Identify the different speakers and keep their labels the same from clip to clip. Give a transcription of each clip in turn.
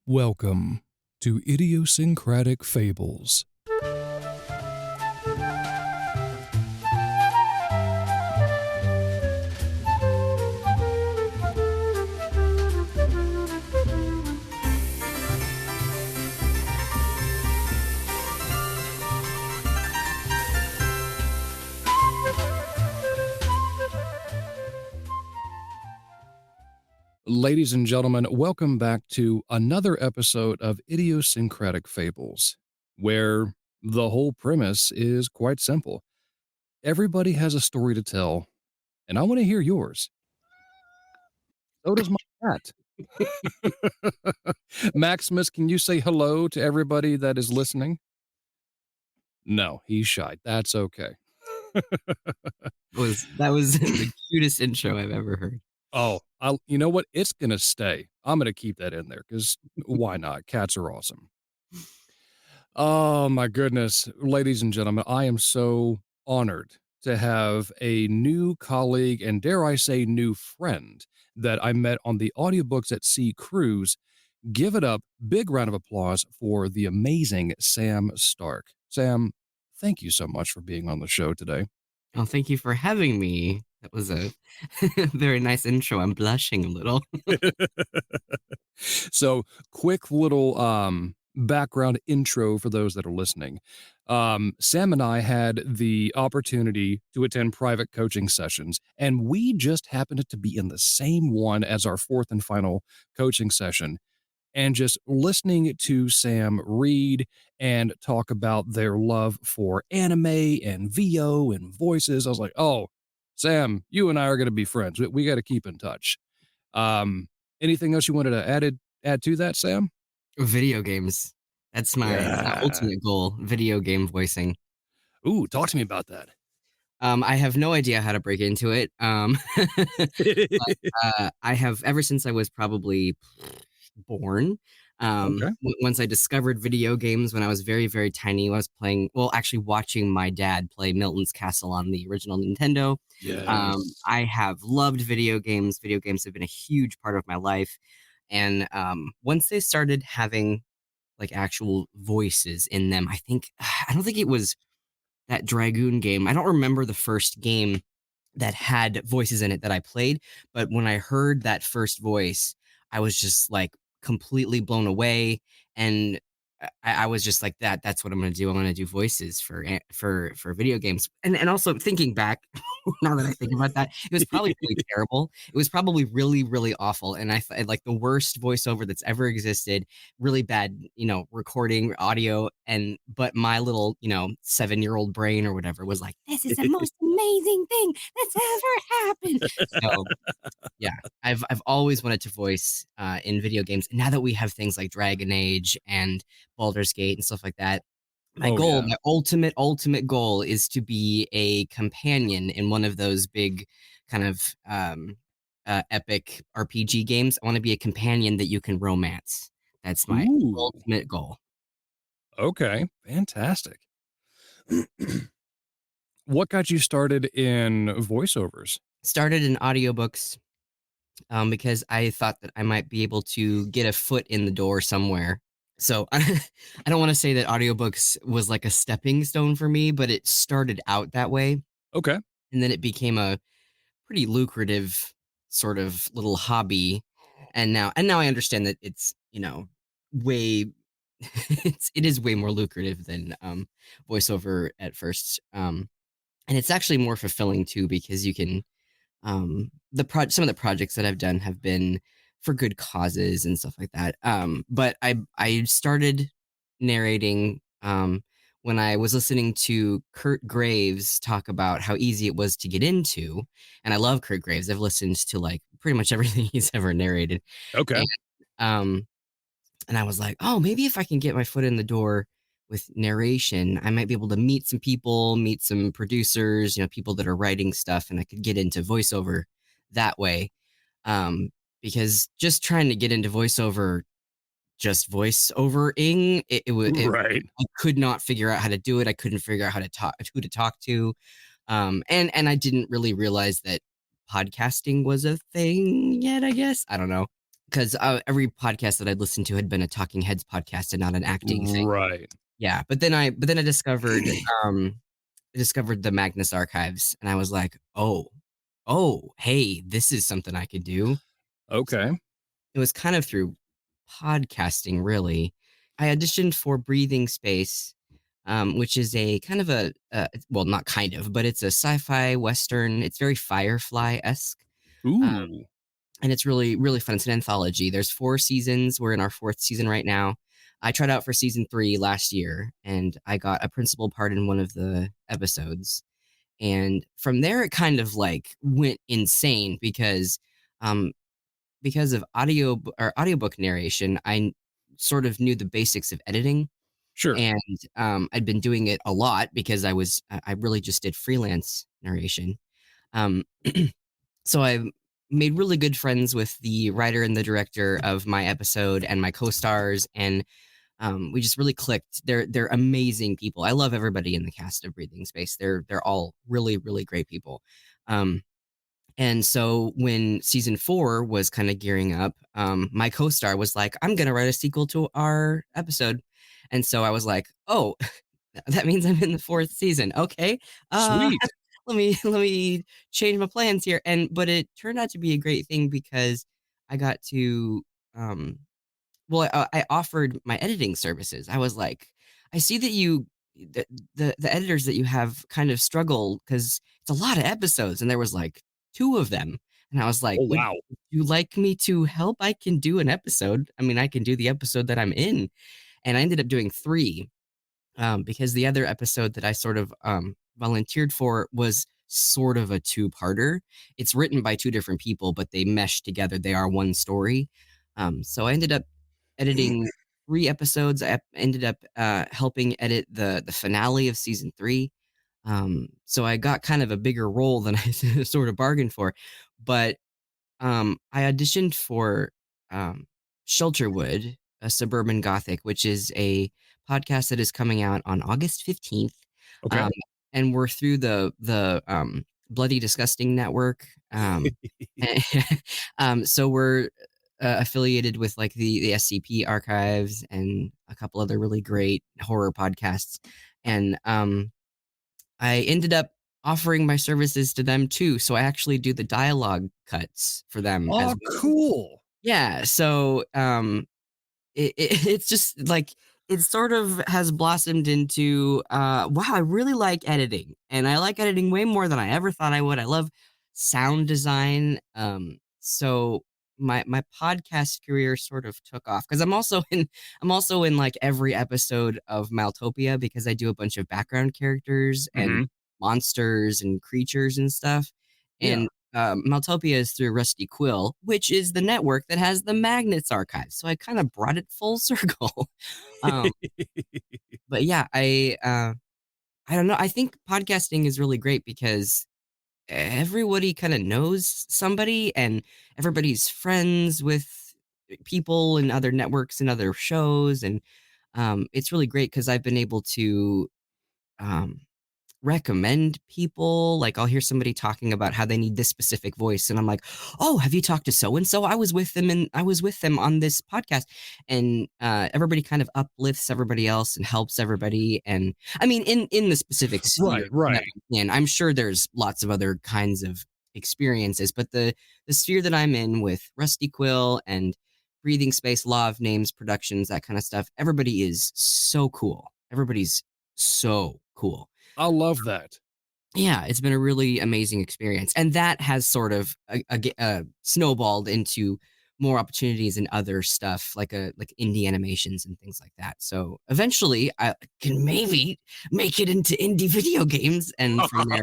Speaker 1: Welcome to Idiosyncratic Fables. Ladies and gentlemen, welcome back to another episode of Idiosyncratic Fables, where the whole premise is quite simple. Everybody has a story to tell, and I want to hear yours. So does my cat. Maximus, can you say hello to everybody that is listening? No, he's shy. That's okay.
Speaker 2: That was the cutest intro I've ever heard.
Speaker 1: Oh, you know what? It's going to stay. I'm going to keep that in there because why not? Cats are awesome. Oh my goodness. Ladies and gentlemen, I am so honored to have a new colleague and dare I say new friend that I met on the Audiobooks at Sea cruise. Give it up. Big round of applause for the amazing Sam Stark. Sam, thank you so much for being on the show today.
Speaker 2: Oh, thank you for having me. That was a very nice intro. I'm blushing a little.
Speaker 1: So, quick little background intro for those that are listening. Sam and I had the opportunity to attend private coaching sessions, and we just happened to be in the same one as our fourth and final coaching session. And just listening to Sam read and talk about their love for anime and VO and voices, I was like, oh, Sam, you and I are going to be friends. We got to keep in touch. Um, Anything else you wanted to add to that, Sam?
Speaker 2: Video games. That's my
Speaker 1: Yeah.
Speaker 2: ultimate goal. Video game voicing.
Speaker 1: Ooh, talk to me about that.
Speaker 2: I have no idea how to break into it. But I have ever since I was probably born.
Speaker 1: Okay.
Speaker 2: Once I discovered video games when I was very, very tiny, I was playing, well, actually watching my dad play Milton's Castle on the original Nintendo.
Speaker 1: Yes.
Speaker 2: I have loved video games. Video games have been a huge part of my life. And once they started having like actual voices in them, I don't think it was that Dragoon game. I don't remember the first game that had voices in it that I played, but when I heard that first voice, I was just like completely blown away, and I was just like that's what I'm gonna do. I'm gonna do voices for video games. And also thinking back, now that I think about that, it was probably really terrible. It was probably really, really awful. And like the worst voiceover that's ever existed, really bad, recording audio. But my little, 7-year-old brain or whatever was like, this is the most amazing thing that's ever happened. So yeah, I've always wanted to voice in video games. And now that we have things like Dragon Age and Baldur's Gate and stuff like that,
Speaker 1: Oh yeah.
Speaker 2: my ultimate goal is to be a companion in one of those big kind of epic RPG games. I want to be a companion that you can romance. That's my
Speaker 1: Ooh.
Speaker 2: ultimate goal.
Speaker 1: Okay. Fantastic. What got you started in voiceovers?
Speaker 2: Started in audiobooks because I thought that I might be able to get a foot in the door somewhere. So I don't want to say that audiobooks was like a stepping stone for me, but it started out that way.
Speaker 1: Okay.
Speaker 2: And then it became a pretty lucrative sort of little hobby. And now I understand that it's, way it is way more lucrative than voiceover at first. And it's actually more fulfilling too because you can some of the projects that I've done have been for good causes and stuff like that. But I started narrating when I was listening to Kurt Graves talk about how easy it was to get into, and I love Kurt Graves. I've listened to like pretty much everything he's ever narrated,
Speaker 1: Okay.
Speaker 2: and um and I was like, oh, maybe if I can get my foot in the door with narration, I might be able to meet some people, meet some producers, people that are writing stuff, and I could get into voiceover that way. Um, because just trying to get into voiceover, just voiceovering,
Speaker 1: Right.
Speaker 2: I could not figure out how to do it. I couldn't figure out how to talk, who to talk to. And I didn't really realize that podcasting was a thing yet, I guess. I don't know. 'cause, every podcast that I'd listened to had been a talking heads podcast and not an acting thing.
Speaker 1: Right.
Speaker 2: Yeah, but then I discovered the Magnus Archives, and I was like, "Oh, oh, hey, this is something I could do." So,
Speaker 1: Okay.
Speaker 2: it was kind of through podcasting, really. I auditioned for Breathing Space, which is a kind of well, not kind of, but it's a sci-fi western. It's very Firefly-esque, uh,
Speaker 1: Ooh.
Speaker 2: and it's really, really fun. It's an anthology. There's 4 seasons. We're in our 4th season right now. I tried out for season 3 last year, and I got a principal part in one of the episodes. And from there, it kind of like went insane um, because of or audiobook narration, sort of knew the basics of editing,
Speaker 1: Sure.
Speaker 2: and I'd been doing it a lot because I really just did freelance narration. Um, so I made really good friends with the writer and the director of my episode and my co-stars, and we just really clicked. They're amazing people. I love everybody in the cast of Breathing Space. They're all really, really great people. Um, and so when season 4 was kind of gearing up, my co-star was like, "I'm gonna write a sequel to our episode," and so I was like, "Oh, that means I'm in the 4th season. Okay,
Speaker 1: Sweet.
Speaker 2: let me change my plans here." And but it turned out to be a great thing because I got to um, I offered my editing services. I was like, "I see that the editors that you have kind of struggle because it's a lot of episodes," and there was like 2 of them, and I was like,
Speaker 1: Oh,
Speaker 2: "Would
Speaker 1: wow.
Speaker 2: you like me to help? I can do an episode. I mean, I can do the episode that I'm in," and I ended up doing 3, because the other episode that I sort of volunteered for was sort of a two-parter. It's written by 2 different people, but they mesh together. They are one story. So I ended up editing 3 episodes. I ended up helping edit the finale of season 3. So I got kind of a bigger role than I sort of bargained for. But I auditioned for um, Shelterwood, a suburban gothic, which is a podcast that is coming out on August 15th.
Speaker 1: Okay.
Speaker 2: Um, and we're through the Bloody Disgusting Network. And, so we're affiliated with like the SCP archives and a couple other really great horror podcasts. And I ended up offering my services to them too. So I actually do the dialogue cuts for them as
Speaker 1: Oh,
Speaker 2: well.
Speaker 1: cool.
Speaker 2: Yeah. So it's just like it sort of has blossomed into wow, I really like editing, and I like editing way more than I ever thought I would. I love sound design. So my podcast career sort of took off because I'm also in like every episode of Maltopia because I do a bunch of background characters and
Speaker 1: Mhm.
Speaker 2: monsters and creatures and stuff.
Speaker 1: Yeah.
Speaker 2: And Maltopia is through Rusty Quill, which is the network that has the Magnets archive. So I kind of brought it full circle. um, but yeah, I don't know. I think podcasting is really great because everybody kind of knows somebody, and everybody's friends with people in other networks and other shows, and it's really great because I've been able to um, recommend people. Like I'll hear somebody talking about how they need this specific voice, and I'm like, "Oh, have you talked to so and so? I was with them on this podcast." And everybody kind of uplifts everybody else and helps everybody. And I mean, in the specific sphere
Speaker 1: Right,
Speaker 2: that
Speaker 1: right.
Speaker 2: I'm in, I'm sure there's lots of other kinds of experiences, but the sphere that I'm in with Rusty Quill and Breathing Space, Law of Names Productions, that kind of stuff, everybody is so cool. Everybody's so cool.
Speaker 1: I love that.
Speaker 2: Yeah, it's been a really amazing experience, and that has sort of snowballed into more opportunities in other stuff, like indie animations and things like that. So eventually, I can maybe make it into indie video games, and from there,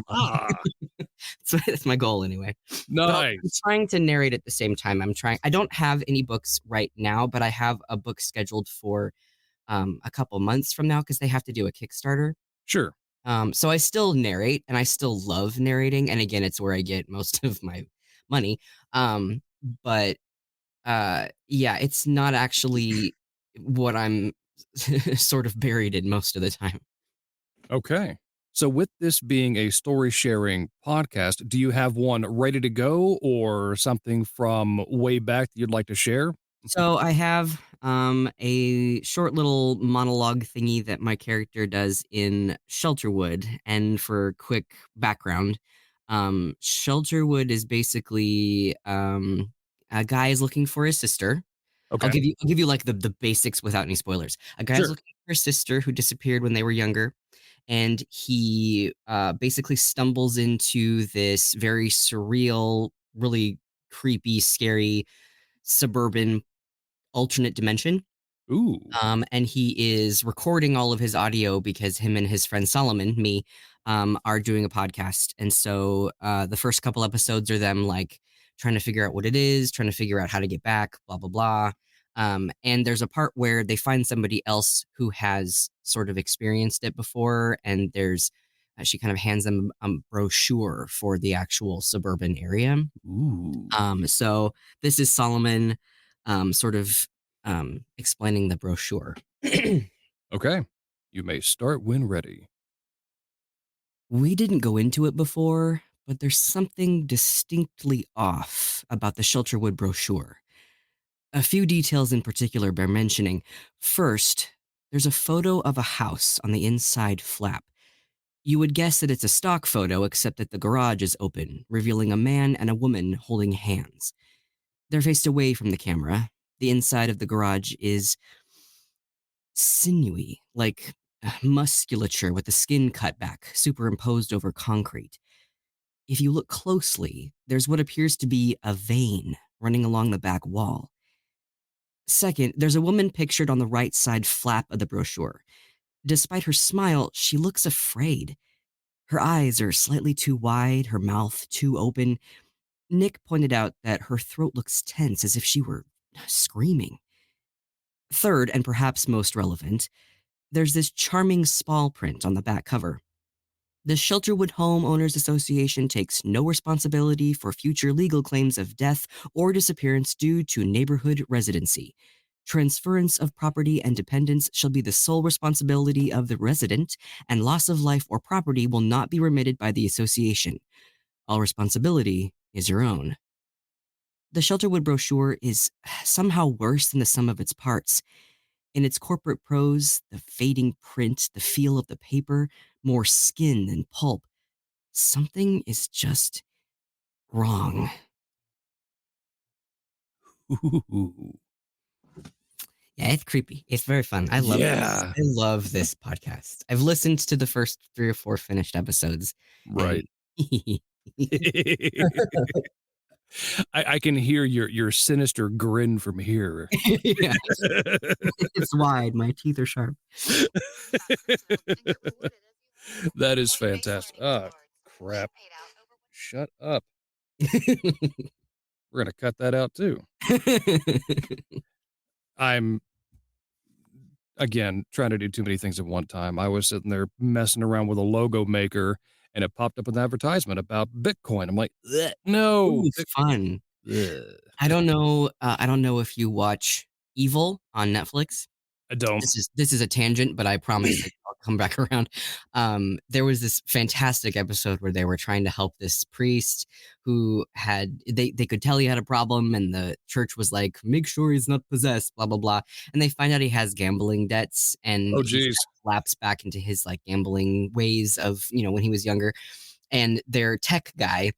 Speaker 2: so that's my goal anyway. But I'm
Speaker 1: Nice.
Speaker 2: trying to narrate at the same time. I'm trying. I don't have any books right now, but I have a book scheduled for a couple months from now because they have to do a Kickstarter.
Speaker 1: Sure.
Speaker 2: So I still narrate and I still love narrating. And again, it's where I get most of my money. But yeah, it's not actually what I'm sort of buried in most of the time.
Speaker 1: Okay. So, with this being a story sharing podcast, do you have one ready to go or something from way back that you'd like to share?
Speaker 2: So I have a short little monologue thingy that my character does in Shelterwood. And for quick background, Shelterwood is basically a guy is looking for his sister.
Speaker 1: Okay.
Speaker 2: I'll give you like the basics without any spoilers. A guy's
Speaker 1: Sure.
Speaker 2: looking for his sister who disappeared when they were younger, and he basically stumbles into this very surreal, really creepy, scary suburban alternate dimension.
Speaker 1: Ooh.
Speaker 2: And he is recording all of his audio because him and his friend Solomon, me, are doing a podcast. And so the first couple episodes are them like trying to figure out what it is, trying to figure out how to get back, blah, blah, blah. And there's a part where they find somebody else who has sort of experienced it before. And she kind of hands them a brochure for the actual suburban area.
Speaker 1: Ooh.
Speaker 2: So this is Solomon sort of explaining the brochure.
Speaker 1: Okay. You may start when ready.
Speaker 2: We didn't go into it before, but there's something distinctly off about the Shelterwood brochure. A few details in particular bear mentioning. First, there's a photo of a house on the inside flap. You would guess that it's a stock photo, except that the garage is open, revealing a man and a woman holding hands. They're faced away from the camera. The inside of the garage is sinewy, like musculature with the skin cut back, superimposed over concrete. If you look closely, there's what appears to be a vein running along the back wall. Second, there's a woman pictured on the right side flap of the brochure. Despite her smile, she looks afraid. Her eyes are slightly too wide, her mouth too open. Nick pointed out that her throat looks tense as if she were screaming. Third, and perhaps most relevant, there's this charming small print on the back cover. The Shelterwood Homeowners Association takes no responsibility for future legal claims of death or disappearance due to neighborhood residency. Transference of property and dependents shall be the sole responsibility of the resident, and loss of life or property will not be remitted by the association. All responsibility is your own. The Shelterwood brochure is somehow worse than the sum of its parts. In its corporate prose, the fading print, the feel of the paper, more skin than pulp, something is just wrong.
Speaker 1: Ooh.
Speaker 2: Yeah, it's creepy. It's very fun. I love this.
Speaker 1: Yeah.
Speaker 2: I love this podcast. I've listened to the first 3 or 4 finished episodes, and
Speaker 1: Right. I can hear your sinister grin from here.
Speaker 2: yeah, it's wide. My teeth are sharp.
Speaker 1: That is fantastic. Oh, crap. Shut up. We're gonna cut that out too. I'm, again, trying to do too many things at one time. I was sitting there messing around with a logo maker, and it popped up an advertisement about Bitcoin. I'm like, "Ugh,
Speaker 2: Ooh,
Speaker 1: no,
Speaker 2: it's fun.
Speaker 1: ugh."
Speaker 2: I don't know. I don't know if you watch Evil on Netflix.
Speaker 1: I don't.
Speaker 2: This is a tangent, but I promise that I'll come back around. There was this fantastic episode where they were trying to help this priest who had they could tell he had a problem, and the church was like, make sure he's not possessed, blah blah blah. And they find out he has gambling debts, and
Speaker 1: Oh,
Speaker 2: he's
Speaker 1: geez.
Speaker 2: kind of lapsed back into his like gambling ways of when he was younger. And their tech guy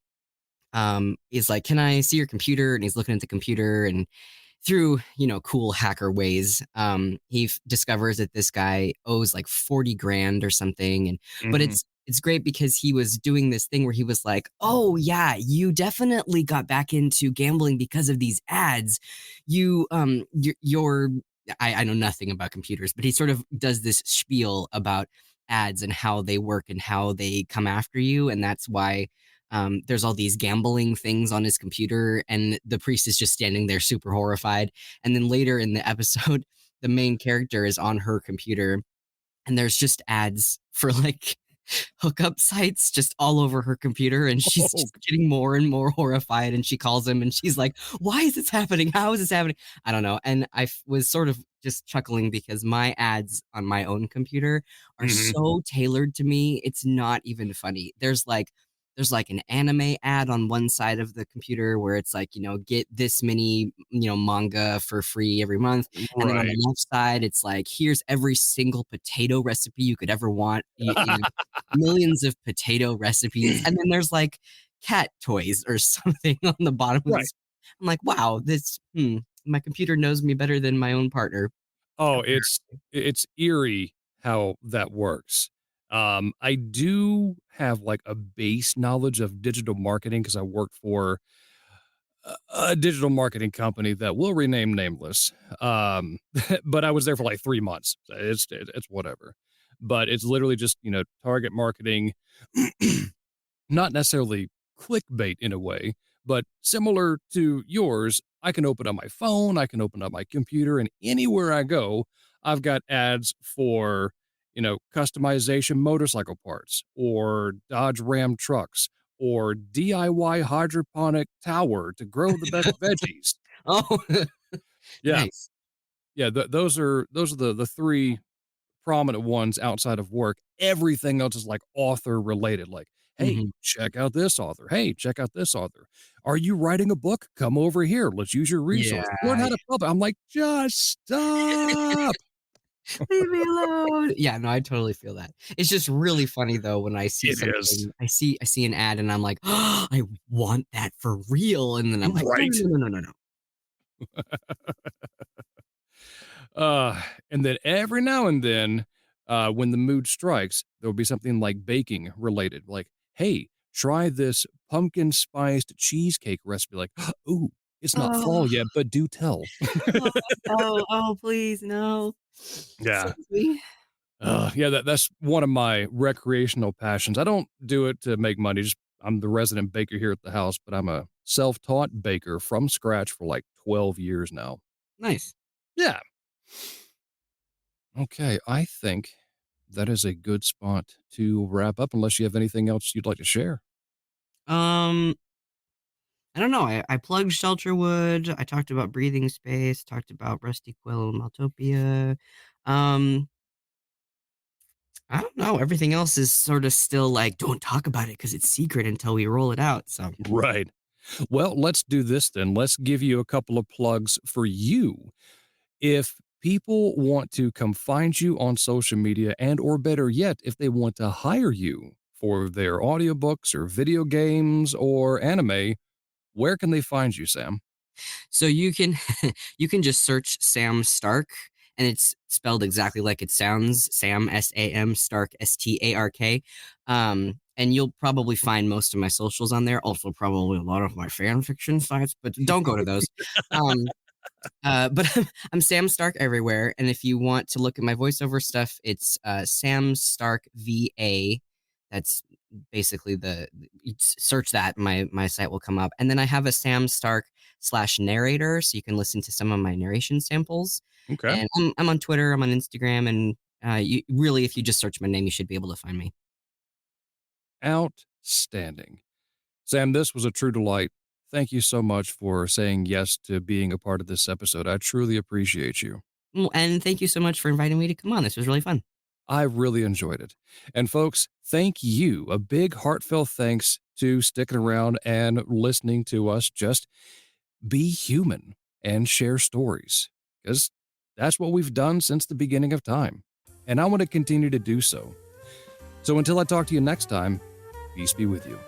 Speaker 2: is like, can I see your computer? And he's looking at the computer, and through cool hacker ways he discovers that this guy owes like 40 grand or something. And but
Speaker 1: Mhm.
Speaker 2: it's great because he was doing this thing where he was like, oh yeah, you definitely got back into gambling because of these ads. You're I know nothing about computers, but he sort of does this spiel about ads and how they work and how they come after you, and that's why there's all these gambling things on his computer, and the priest is just standing there super horrified. And then later in the episode, the main character is on her computer, and there's just ads for like hookup sites just all over her computer, and she's
Speaker 1: Oh,
Speaker 2: just getting more and more horrified, and she calls him and she's like, "Why is this happening? How is this happening?" I don't know. And was sort of just chuckling because my ads on my own computer are
Speaker 1: mhm.
Speaker 2: so tailored to me. It's not even funny. There's like an anime ad on one side of the computer where it's like, get this many, manga for free every month. And then on
Speaker 1: Right.
Speaker 2: the left side, it's like, here's every single potato recipe you could ever want. Millions of potato recipes. And then there's like cat toys or something on the bottom of
Speaker 1: Right.
Speaker 2: this. I'm like, wow, my computer knows me better than my own partner.
Speaker 1: Oh,
Speaker 2: Apparently.
Speaker 1: it's eerie how that works. I do have, like, a base knowledge of digital marketing because I work for a digital marketing company that will rename nameless. But I was there for, like, 3 months. So it's whatever. But it's literally just, target marketing. Not necessarily clickbait in a way, but similar to yours, I can open up my phone, I can open up my computer, and anywhere I go, I've got ads for, customization motorcycle parts or Dodge Ram trucks or DIY hydroponic tower to grow the best veggies.
Speaker 2: Oh,
Speaker 1: Yeah.
Speaker 2: nice.
Speaker 1: Yeah, those are the 3 prominent ones outside of work. Everything else is like author related. Like, hey,
Speaker 2: Mhm.
Speaker 1: check out this author. Hey, check out this author. Are you writing a book? Come over here. Let's use your
Speaker 2: Yeah.
Speaker 1: resource. Learn how to publish. I'm like, just stop.
Speaker 2: Leave me alone. Yeah, no, I totally feel that. It's just really funny though when I see
Speaker 1: It is.
Speaker 2: something, I see an ad and I'm like, oh, I want that for real. And then I'm like, no,
Speaker 1: Right.
Speaker 2: no, no, no, no, no, no.
Speaker 1: Uh, and then every now and then, when the mood strikes, there'll be something like baking related. Like, hey, try this pumpkin spiced cheesecake recipe. Like, ooh, it's not
Speaker 2: Oh,
Speaker 1: fall yet, but do tell.
Speaker 2: oh, oh, oh, please, no.
Speaker 1: Yeah.
Speaker 2: Save me.
Speaker 1: Yeah, that's one of my recreational passions. I don't do it to make money. Just I'm the resident baker here at the house, but I'm a self-taught baker from scratch for like 12 years now.
Speaker 2: Nice.
Speaker 1: Yeah. Okay, I think that is a good spot to wrap up unless you have anything else you'd like to share.
Speaker 2: Um, I don't know. I plugged Shelterwood. I talked about breathing space, talked about Rusty Quill and Maltopia. Um, I don't know. Everything else is sort of still like, don't talk about it because it's secret until we roll it out. So,
Speaker 1: Right. Well, let's do this then. Let's give you a couple of plugs for you. If people want to come find you on social media and or better yet, if they want to hire you for their audiobooks or video games or anime, where can they find you, Sam?
Speaker 2: so you can you can just search Sam Stark, and it's spelled exactly like it sounds. Sam Sam Stark Stark. And you'll probably find most of my socials on there. Also, probably a lot of my fan fiction sites, but don't go to those. Um, but I'm Sam Stark everywhere. And if you want to look at my voiceover stuff, it's Sam Stark VA. That's basically search that. My site will come up. And then I have a Sam Stark slash narrator, so you can listen to some of my narration samples.
Speaker 1: Okay.
Speaker 2: And I'm on Twitter, I'm on Instagram, and you really, if you just search my name, you should be able to find me.
Speaker 1: Outstanding. Sam, this was a true delight. Thank you so much for saying yes to being a part of this episode. I truly appreciate you.
Speaker 2: Well, and thank you so much for inviting me to come on. This was really fun.
Speaker 1: I really enjoyed it. And folks, thank you. A big heartfelt thanks to sticking around and listening to us just be human and share stories because that's what we've done since the beginning of time. And I want to continue to do so. So until I talk to you next time, peace be with you.